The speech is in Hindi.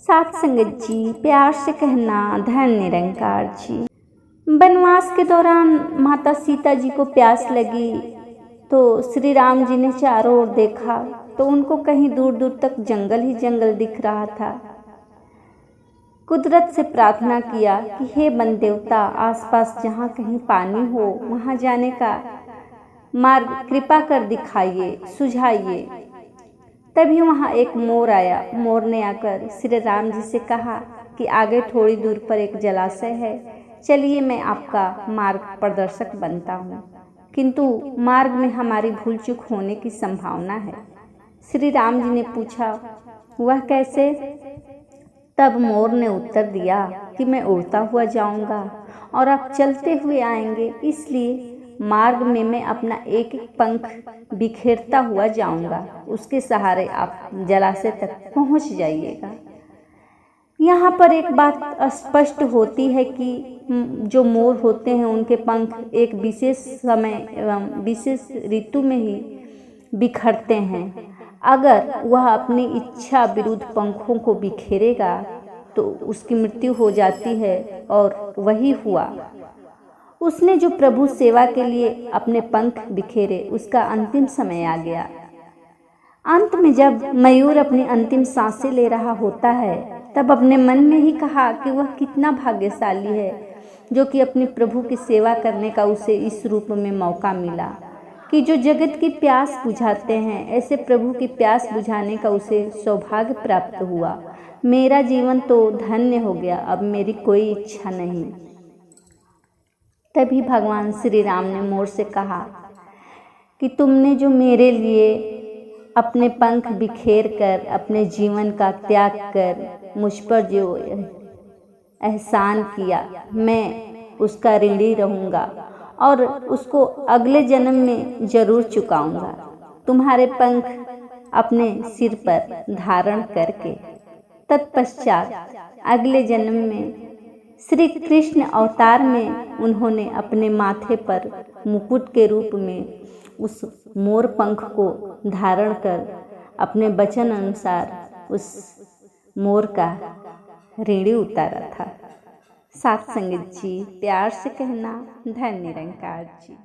साथ संगत जी, प्यार से कहना धन निरंकार जी। वनवास के दौरान माता सीता जी को प्यास लगी तो श्री राम जी ने चारों ओर देखा तो उनको कहीं दूर दूर तक जंगल ही जंगल दिख रहा था। कुदरत से प्रार्थना किया कि हे वन देवता, आसपास जहाँ कहीं पानी हो वहाँ जाने का मार्ग कृपा कर दिखाइए, सुझाइए। तभी वहाँ एक मोर आया। मोर ने आकर श्री राम जी से कहा कि आगे थोड़ी दूर पर एक जलाशय है, चलिए मैं आपका मार्ग प्रदर्शक बनता हूँ, किंतु मार्ग में हमारी भूल चूक होने की संभावना है। श्री राम जी ने पूछा, वह कैसे? तब मोर ने उत्तर दिया कि मैं उड़ता हुआ जाऊंगा और आप चलते हुए आएंगे, इसलिए मार्ग में मैं अपना एक एक पंख बिखेरता हुआ जाऊंगा, उसके सहारे आप जलाशय तक पहुंच जाइएगा। यहाँ पर एक बात स्पष्ट होती है कि जो मोर होते हैं उनके पंख एक विशेष समय एवं विशेष ऋतु में ही बिखरते हैं। अगर वह अपनी इच्छा विरुद्ध पंखों को बिखेरेगा तो उसकी मृत्यु हो जाती है, और वही हुआ। उसने जो प्रभु सेवा के लिए अपने पंख बिखेरे, उसका अंतिम समय आ गया। अंत में जब मयूर अपनी अंतिम सांसें ले रहा होता है, तब अपने मन में ही कहा कि वह कितना भाग्यशाली है जो कि अपने प्रभु की सेवा करने का उसे इस रूप में मौका मिला, कि जो जगत की प्यास बुझाते हैं, ऐसे प्रभु की प्यास बुझाने का उसे सौभाग्य प्राप्त हुआ। मेरा जीवन तो धन्य हो गया, अब मेरी कोई इच्छा नहीं। तभी भगवान श्री राम ने मोर से कहा कि तुमने जो मेरे लिए अपने पंख बिखेर कर, अपने जीवन का त्याग कर मुझ पर जो एहसान किया, मैं उसका ऋणी रहूँगा और उसको अगले जन्म में जरूर चुकाऊंगा। तुम्हारे पंख अपने सिर पर धारण करके तत्पश्चात अगले जन्म में श्री कृष्ण अवतार में उन्होंने अपने माथे पर मुकुट के रूप में उस मोर पंख को धारण कर अपने वचन अनुसार उस मोर का ऋणी उतारा था। साथ संगत जी, प्यार से कहना धन निरंकार जी।